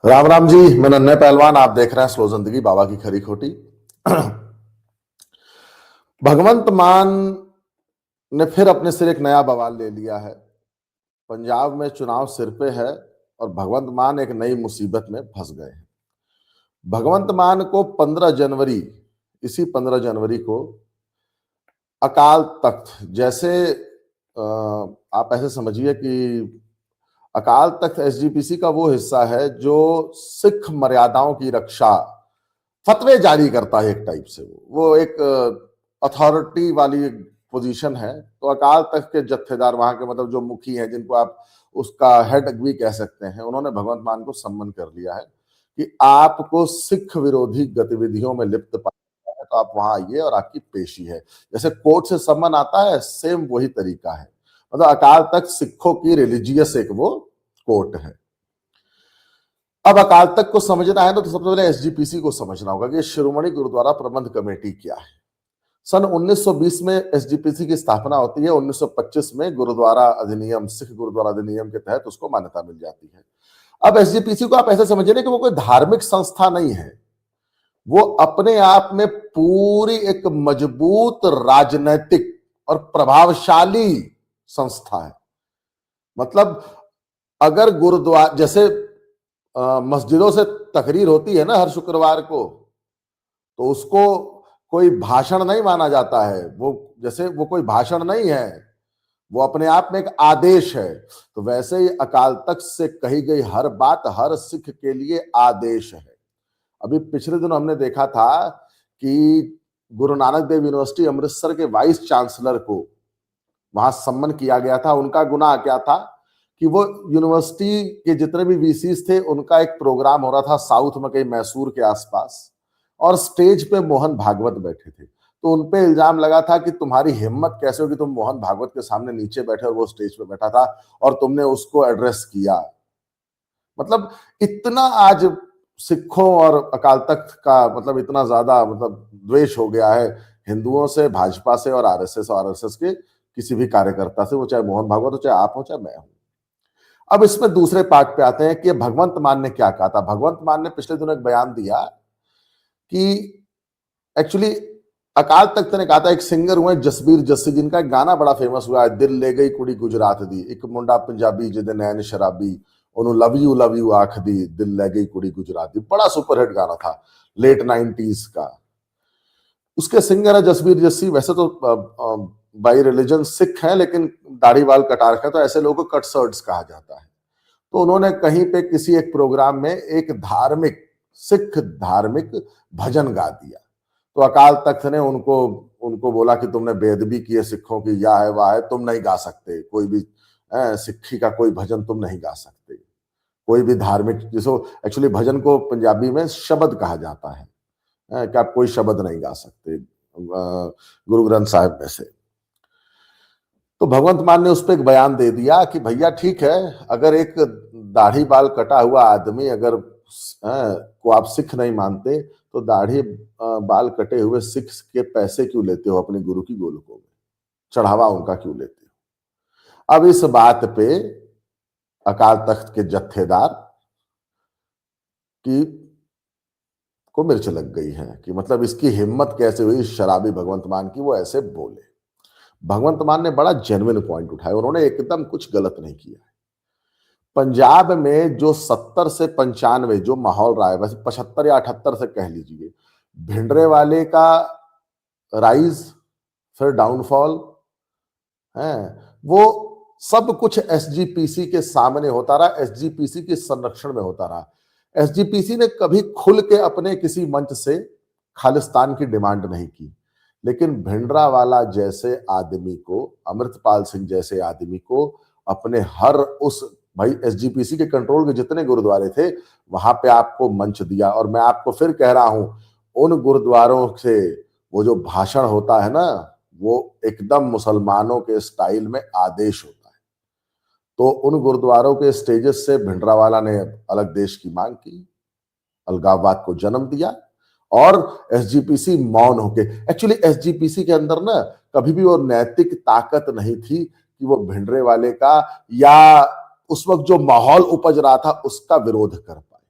राम राम जी। मैं नन्हे पहलवान, आप देख रहे हैं स्लो जिंदगी, बाबा की खरी खोटी। भगवंत मान ने फिर अपने सिर एक नया बवाल ले लिया है। पंजाब में चुनाव सिर पे है और भगवंत मान एक नई मुसीबत में फंस गए हैं। भगवंत मान को 15 जनवरी, इसी 15 जनवरी को अकाल तख्त, जैसे आप ऐसे समझिए कि अकाल तख्त एसजीपीसी का वो हिस्सा है जो सिख मर्यादाओं की रक्षा, फतवे जारी करता है एक टाइप से। वो एक अथॉरिटी वाली पोजीशन है। तो अकाल तख्त के जत्थेदार, वहां के मतलब जो मुखी हैं, जिनको आप उसका हेड भी कह सकते हैं, उन्होंने भगवंत मान को सम्मन कर लिया है कि आपको सिख विरोधी गतिविधियों में लिप्त पाया है तो आप वहां आइए और आपकी पेशी है। जैसे कोर्ट से सम्मन आता है, सेम वही तरीका है। मतलब अकाल तख्त सिखों की रिलीजियस एक वो कोर्ट है। अब अकाल तख्त को समझना है तो सबसे पहले एसजीपीसी को समझना होगा कि शिरोमणि गुरुद्वारा प्रबंध कमेटी क्या है। सन 1920 में एसजीपीसी की स्थापना होती है। 1925 में गुरुद्वारा अधिनियम, सिख गुरुद्वारा अधिनियम के तहत उसको मान्यता मिल जाती है। अब एसजीपीसी को आप ऐसे समझिए कि वो कोई धार्मिक संस्था नहीं है, वो अपने आप में पूरी एक मजबूत राजनैतिक और प्रभावशाली संस्था है। मतलब अगर गुरुद्वारा जैसे मस्जिदों से तकरीर होती है ना हर शुक्रवार को, तो उसको कोई भाषण नहीं माना जाता है। वो जैसे वो कोई भाषण नहीं है, वो अपने आप में एक आदेश है। तो वैसे ही अकाल तख्त से कही गई हर बात हर सिख के लिए आदेश है। अभी पिछले दिन हमने देखा था कि गुरु नानक देव यूनिवर्सिटी अमृतसर के वाइस चांसलर को वहां सम्मन किया गया था। उनका गुनाह क्या था कि वो यूनिवर्सिटी के जितने भी वीसीस थे, उनका एक प्रोग्राम हो रहा था साउथ में कहीं मैसूर के आसपास, और स्टेज पे मोहन भागवत बैठे थे। तो उनपे इल्जाम लगा था कि तुम्हारी हिम्मत कैसे होगी, तुम मोहन भागवत के सामने नीचे बैठे और वो स्टेज पे बैठा था और तुमने उसको एड्रेस किया। मतलब इतना आज सिखों और अकाल तख्त का मतलब इतना ज्यादा मतलब द्वेष हो गया है हिंदुओं से, भाजपा से और आरएसएस के किसी भी कार्यकर्ता से, वो चाहे मोहन भागवत हो, चाहे आप हो, चाहे मैं हूं। अब इसमें दूसरे पार्ट पे आते हैं कि भगवंत मान ने क्या कहा था। भगवंत मान ने पिछले दिनों एक बयान दिया कि एक्चुअली अकाल तख्त ने कहा था, एक सिंगर हुए जसबीर जस्सी, जिनका एक गाना बड़ा फेमस हुआ है, दिल ले गई कुड़ी गुजरात दी, एक मुंडा पंजाबी जिदे नैन शराबी, ओनू लव यू आख दी, दिल ले गई कुड़ी गुजरात दी। बड़ा सुपरहिट गाना था लेट 90s का। उसके सिंगर है जसबीर जस्सी। वैसे तो बाई रिलीजन सिख है, लेकिन दाढ़ी बाल कटा रखा है, तो ऐसे लोगों को कट सर्ट्स कहा जाता है। तो उन्होंने कहीं पे किसी एक प्रोग्राम में एक धार्मिक, सिख धार्मिक भजन गा दिया। तो अकाल तख्त ने उनको उनको बोला कि तुमने बेअदबी की है सिखों की, या है वाह है, तुम नहीं गा सकते कोई भी सिक्खी का कोई भजन तुम नहीं गा सकते। कोई भी धार्मिक, जिसको एक्चुअली भजन को पंजाबी में शब्द कहा जाता है, कि आप कोई शब्द नहीं गा सकते गुरु ग्रंथ साहिब में से। तो भगवंत मान ने उस पर एक बयान दे दिया कि भैया ठीक है, अगर एक दाढ़ी बाल कटा हुआ आदमी अगर को आप सिख नहीं मानते, तो दाढ़ी बाल कटे हुए सिख के पैसे क्यों लेते हो अपने गुरु की गोलकों में, चढ़ावा उनका क्यों लेते हो। अब इस बात पे अकाल तख्त के जत्थेदार की को मिर्च लग गई है कि मतलब इसकी हिम्मत कैसे हुई शराबी भगवंत मान की, वो ऐसे बोले। भगवंत मान ने बड़ा जेन्युइन पॉइंट उठाया, उन्होंने एकदम कुछ गलत नहीं किया। पंजाब में जो 70 से 95 जो माहौल रहा है, वैसे 75 या 78 से कह लीजिए, भिंडरे वाले का राइज फिर डाउनफॉल है, वो सब कुछ एसजीपीसी के सामने होता रहा, एसजीपीसी के संरक्षण में होता रहा। एसजीपीसी ने कभी खुल के अपने किसी मंच से खालिस्तान की डिमांड नहीं की, लेकिन भिंडरावाला जैसे आदमी को, अमृतपाल सिंह जैसे आदमी को अपने हर उस, भाई एसजीपीसी के कंट्रोल के जितने गुरुद्वारे थे वहां पे आपको मंच दिया। और मैं आपको फिर कह रहा हूं, उन गुरुद्वारों से वो जो भाषण होता है ना, वो एकदम मुसलमानों के स्टाइल में आदेश होता है। तो उन गुरुद्वारों के स्टेजेस से भिंडरावाला ने अलग देश की मांग की, अलगाववाद को जन्म दिया, और एसजीपीसी मौन होके, एक्चुअली एसजीपीसी के अंदर ना कभी भी वो नैतिक ताकत नहीं थी कि वो भिंडरे वाले का या उस वक्त जो माहौल उपज रहा था उसका विरोध कर पाए।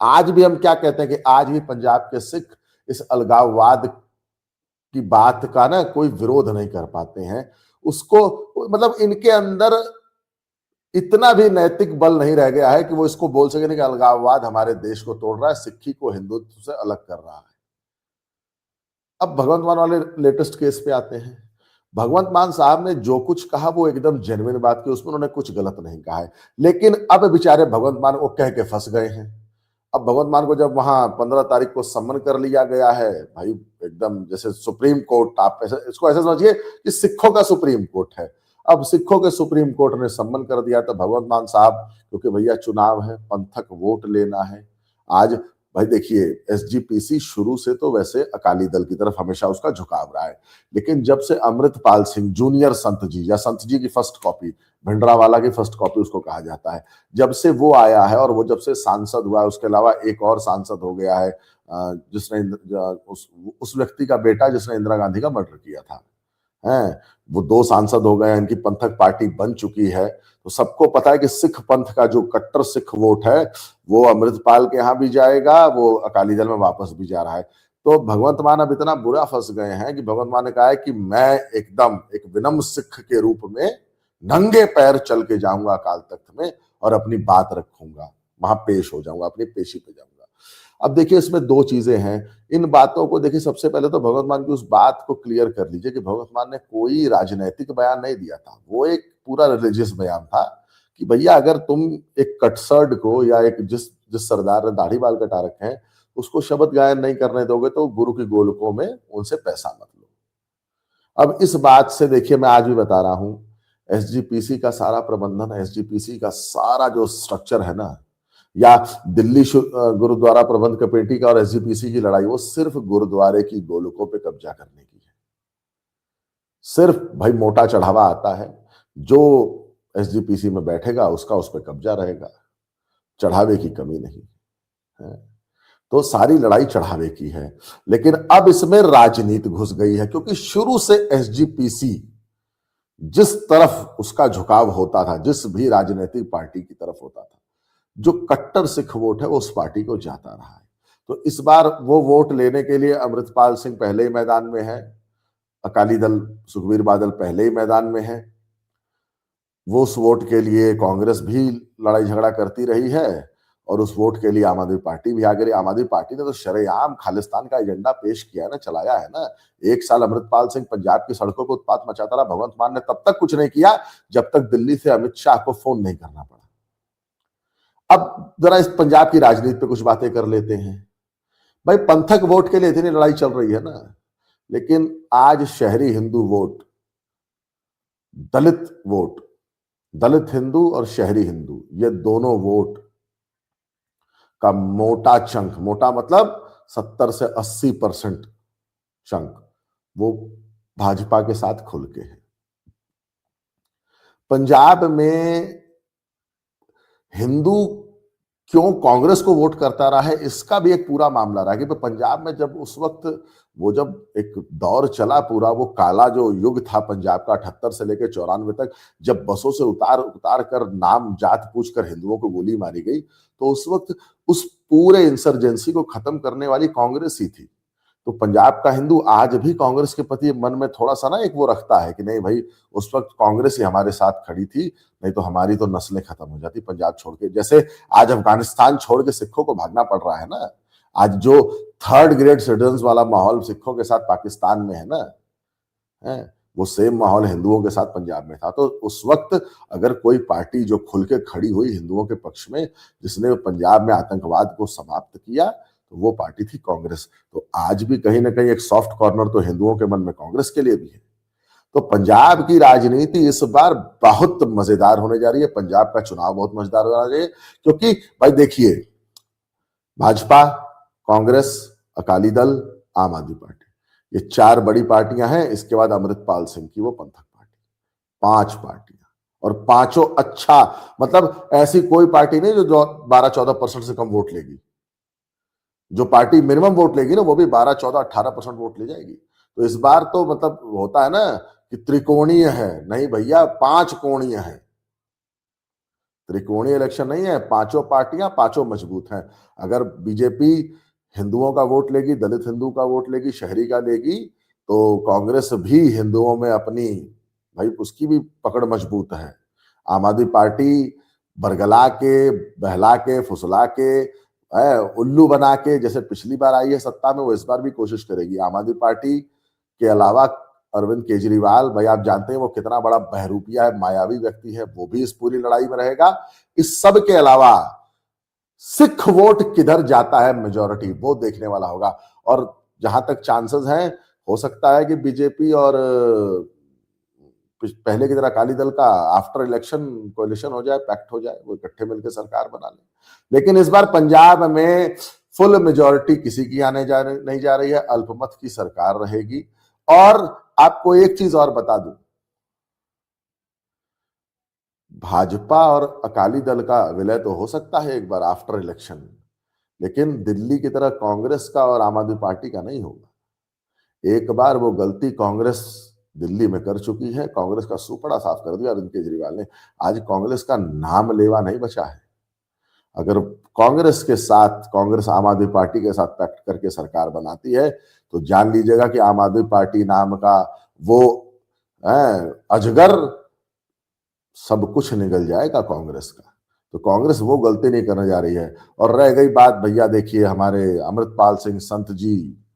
आज भी हम क्या कहते हैं कि आज भी पंजाब के सिख इस अलगाववाद की बात का ना कोई विरोध नहीं कर पाते हैं। उसको मतलब इनके अंदर इतना भी नैतिक बल नहीं रह गया है कि वो इसको बोल सके कि अलगाववाद हमारे देश को तोड़ रहा है, सिक्खी को हिंदुत्व से अलग कर रहा है। अब भगवंत मान वाले लेटेस्ट केस पे आते हैं। भगवंत मान साहब ने जो कुछ कहा वो एकदम जेन्युइन बात की, उसमें उन्होंने कुछ गलत नहीं कहा है, लेकिन अब बेचारे भगवंत मान को कह के फंस गए हैं। अब भगवंत मान को जब वहां 15 तारीख को सम्मन कर लिया गया है, भाई एकदम जैसे सुप्रीम कोर्ट, आप ऐसे इसको ऐसे समझिए कि सिखों का सुप्रीम कोर्ट है। अब सिखों के सुप्रीम कोर्ट ने सम्मन कर दिया तो भगवंत मान साहब, क्योंकि भैया चुनाव है, पंथक वोट लेना है। आज भाई देखिए, एसजीपीसी शुरू से तो वैसे अकाली दल की तरफ हमेशा उसका झुकाव रहा है, लेकिन जब से अमृतपाल सिंह जूनियर संत जी, या संत जी की फर्स्ट कॉपी, भिंडरावाला की फर्स्ट कॉपी उसको कहा जाता है, जब से वो आया है और वो जब से सांसद हुआ है, उसके अलावा एक और सांसद हो गया है जिसने उस व्यक्ति का बेटा जिसने इंदिरा गांधी का मर्डर किया था, हैं, वो 2 सांसद हो गए, इनकी पंथक पार्टी बन चुकी है। तो सबको पता है कि सिख पंथ का जो कट्टर सिख वोट है वो अमृतपाल के यहाँ भी जाएगा, वो अकाली दल में वापस भी जा रहा है। तो भगवंत मान अब इतना बुरा फंस गए हैं कि भगवंत मान ने कहा है कि मैं एकदम एक विनम्र सिख के रूप में नंगे पैर चल के जाऊंगा अकाल तख्त में और अपनी बात रखूंगा, वहां पेश हो जाऊंगा, अपनी पेशी पे जाऊंगा। अब देखिए इसमें 2 चीजें हैं। इन बातों को देखिए, सबसे पहले तो भगवंत मान की उस बात को क्लियर कर लीजिए कि भगवंत मान ने कोई राजनैतिक बयान नहीं दिया था, वो एक पूरा रिलीजियस बयान था कि भैया अगर तुम एक कटसर्ड को या एक जिस जिस सरदार ने दाढ़ी बाल कटा रखे हैं उसको शब्द गायन नहीं करने दोगे तो गुरु की गोलकों में उनसे पैसा मत लो। अब इस बात से देखिए, मैं आज भी बता रहा हूं, एसजीपीसी का सारा प्रबंधन, एसजीपीसी का सारा जो स्ट्रक्चर है ना, या दिल्ली गुरुद्वारा प्रबंध कमेटी का और एसजीपीसी की लड़ाई, वो सिर्फ गुरुद्वारे की गोलकों पे कब्जा करने की है। सिर्फ भाई मोटा चढ़ावा आता है, जो एसजीपीसी में बैठेगा उसका उस पर कब्जा रहेगा, चढ़ावे की कमी नहीं है। तो सारी लड़ाई चढ़ावे की है, लेकिन अब इसमें राजनीति घुस गई है, क्योंकि शुरू से एसजीपीसी जिस तरफ उसका झुकाव होता था, जिस भी राजनीतिक पार्टी की तरफ होता था, जो कट्टर सिख वोट है वो उस पार्टी को जाता रहा है। तो इस बार वो वोट लेने के लिए अमृतपाल सिंह पहले ही मैदान में है, अकाली दल सुखबीर बादल पहले ही मैदान में है, वो उस वोट के लिए कांग्रेस भी लड़ाई झगड़ा करती रही है और उस वोट के लिए आम आदमी पार्टी भी आ गई। आम आदमी पार्टी ने तो शरेआम खालिस्तान का एजेंडा पेश किया है ना, चलाया है ना। 1 साल अमृतपाल सिंह पंजाब की सड़कों पर उत्पात मचाता रहा, भगवंत मान ने तब तक कुछ नहीं किया जब तक दिल्ली से अमित शाह को फोन नहीं करना पड़ा। अब जरा इस पंजाब की राजनीति पे कुछ बातें कर लेते हैं। भाई पंथक वोट के लिए इतनी लड़ाई चल रही है ना, लेकिन आज शहरी हिंदू वोट, दलित वोट, दलित हिंदू और शहरी हिंदू, ये दोनों वोट का मोटा चंक, मोटा मतलब 70 से 80% चंक वो भाजपा के साथ खुल के है। पंजाब में हिंदू क्यों कांग्रेस को वोट करता रहा है, इसका भी एक पूरा मामला रहा कि पंजाब में जब उस वक्त वो जब एक दौर चला पूरा, वो काला जो युग था पंजाब का 78 से लेकर 94 तक, जब बसों से उतार उतार कर नाम जात पूछ कर हिंदुओं को गोली मारी गई, तो उस वक्त उस पूरे इंसर्जेंसी को खत्म करने वाली कांग्रेस ही थी। तो पंजाब का हिंदू आज भी कांग्रेस के प्रति मन में थोड़ा सा ना एक वो रखता है कि नहीं भाई, उस वक्त कांग्रेस ही हमारे साथ खड़ी थी, नहीं तो हमारी तो नस्लें खत्म हो जाती पंजाब छोड़ के। जैसे आज अफगानिस्तान छोड़ के सिखों को भागना पड़ रहा है ना, आज जो 3rd ग्रेड सिटीजन वाला माहौल सिखों के साथ पाकिस्तान में है ना, है वो सेम माहौल हिंदुओं के साथ पंजाब में था। तो उस वक्त अगर कोई पार्टी जो खुल के खड़ी हुई हिंदुओं के पक्ष में, जिसने पंजाब में आतंकवाद को समाप्त किया, तो वो पार्टी थी कांग्रेस। तो आज भी कहीं ना कहीं एक सॉफ्ट कॉर्नर तो हिंदुओं के मन में कांग्रेस के लिए भी है। तो पंजाब की राजनीति इस बार बहुत मजेदार होने जा रही है, पंजाब का चुनाव बहुत मजेदार हो रहा है, क्योंकि भाई देखिए, भाजपा, कांग्रेस, अकाली दल, आम आदमी पार्टी, ये 4 बड़ी पार्टियां हैं। इसके बाद अमृतपाल सिंह की वो पंथक पार्टी, 5 पार्टियां, और पांचों अच्छा, मतलब ऐसी कोई पार्टी नहीं जो 12-14% से कम वोट लेगी। जो पार्टी मिनिमम वोट लेगी ना, वो भी 12-14-18% वोट ले जाएगी। तो इस बार तो मतलब होता है ना कि त्रिकोणीय है, नहीं भैया 5 कोणीय है। त्रिकोणीय इलेक्शन नहीं है, पांचों पार्टियां पांचों मजबूत हैं। अगर बीजेपी हिंदुओं का वोट लेगी, दलित हिंदू का वोट लेगी, शहरी का लेगी, तो कांग्रेस भी हिंदुओं में अपनी, भाई उसकी भी पकड़ मजबूत है। आम आदमी पार्टी बरगला के, बहला के, फुसला के, उल्लू बना के, जैसे पिछली बार आई है सत्ता में, वो इस बार भी कोशिश करेगी। आम आदमी पार्टी के अलावा अरविंद केजरीवाल, भाई आप जानते हैं वो कितना बड़ा बहरूपिया है, मायावी व्यक्ति है, वो भी इस पूरी लड़ाई में रहेगा। इस सब के अलावा सिख वोट किधर जाता है मेजॉरिटी, वो देखने वाला होगा। और जहां तक चांसेस हैं, हो सकता है कि बीजेपी और पहले की तरह अकाली दल का आफ्टर इलेक्शन कोalition हो जाए, पैक्ट हो जाए, वो इकट्ठे मिलकर सरकार बना ले। लेकिन इस बार पंजाब में फुल मेजॉरिटी किसी की आने नहीं जा रही है, अल्पमत की सरकार रहेगी। और आपको एक चीज और बता दूं, भाजपा और अकाली दल का विलय तो हो सकता है एक बार आफ्टर इलेक्शन, लेकिन दिल्ली की तरह कांग्रेस का और आम आदमी पार्टी का नहीं होगा। एक बार वो गलती कांग्रेस दिल्ली में कर चुकी है, कांग्रेस का सुपड़ा साफ कर दिया अरविंद केजरीवाल ने। आज कांग्रेस का नाम लेवा नहीं बचा है। अगर कांग्रेस के साथ, कांग्रेस आम आदमी पार्टी के साथ पैक्ट करके सरकार बनाती है, तो जान लीजिएगा कि आम आदमी पार्टी नाम का वो अजगर सब कुछ निकल जाएगा कांग्रेस का। तो कांग्रेस वो गलती नहीं करने जा रही है। और रह गई बात, भैया देखिए हमारे अमृतपाल सिंह संत जी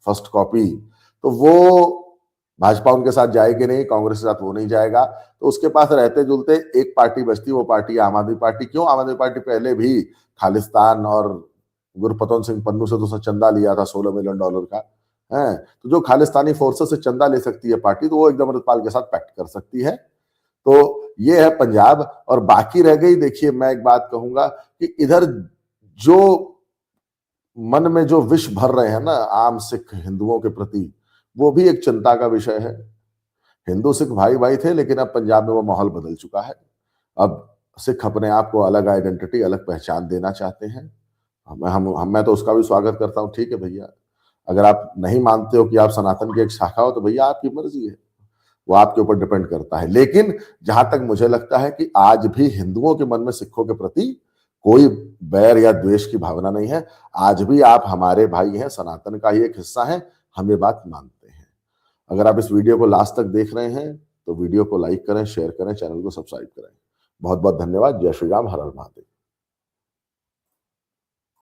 फर्स्ट कॉपी, तो वो भाजपा उनके साथ जाएगी नहीं, कांग्रेस के साथ वो नहीं जाएगा, तो उसके पास रहते जुलते एक पार्टी बचती, वो पार्टी आम आदमी पार्टी। क्यों? आम आदमी पार्टी पहले भी खालिस्तान और गुरपतवंत सिंह पन्नू से तो चंदा लिया था $16 मिलियन का है। तो जो खालिस्तानी फोर्सेस से चंदा ले सकती है पार्टी, तो वो एकदम अमृतपाल के साथ पैक्ट कर सकती है। तो ये है पंजाब। और बाकी रह गई, देखिए मैं एक बात कहूंगा कि इधर जो मन में जो विष भर रहे हैं ना आम सिख हिंदुओं के प्रति, वो भी एक चिंता का विषय है। हिंदू सिख भाई भाई थे, लेकिन अब पंजाब में वो माहौल बदल चुका है। अब सिख अपने आप को अलग आइडेंटिटी, अलग पहचान देना चाहते हैं। मैं तो उसका भी स्वागत करता हूं। ठीक है भैया, अगर आप नहीं मानते हो कि आप सनातन की एक शाखा हो, तो भैया आपकी मर्जी है, वो आपके ऊपर डिपेंड करता है। लेकिन जहां तक मुझे लगता है कि आज भी हिंदुओं के मन में सिखों के प्रति कोई बैर या द्वेष की भावना नहीं है। आज भी आप हमारे भाई हैं, सनातन का ही एक हिस्सा है, हम ये बात मानते हैं। अगर आप इस वीडियो को लास्ट तक देख रहे हैं, तो वीडियो को लाइक करें, शेयर करें, चैनल को सब्सक्राइब करें। बहुत बहुत धन्यवाद। जय श्री राम, हर हर महादेव।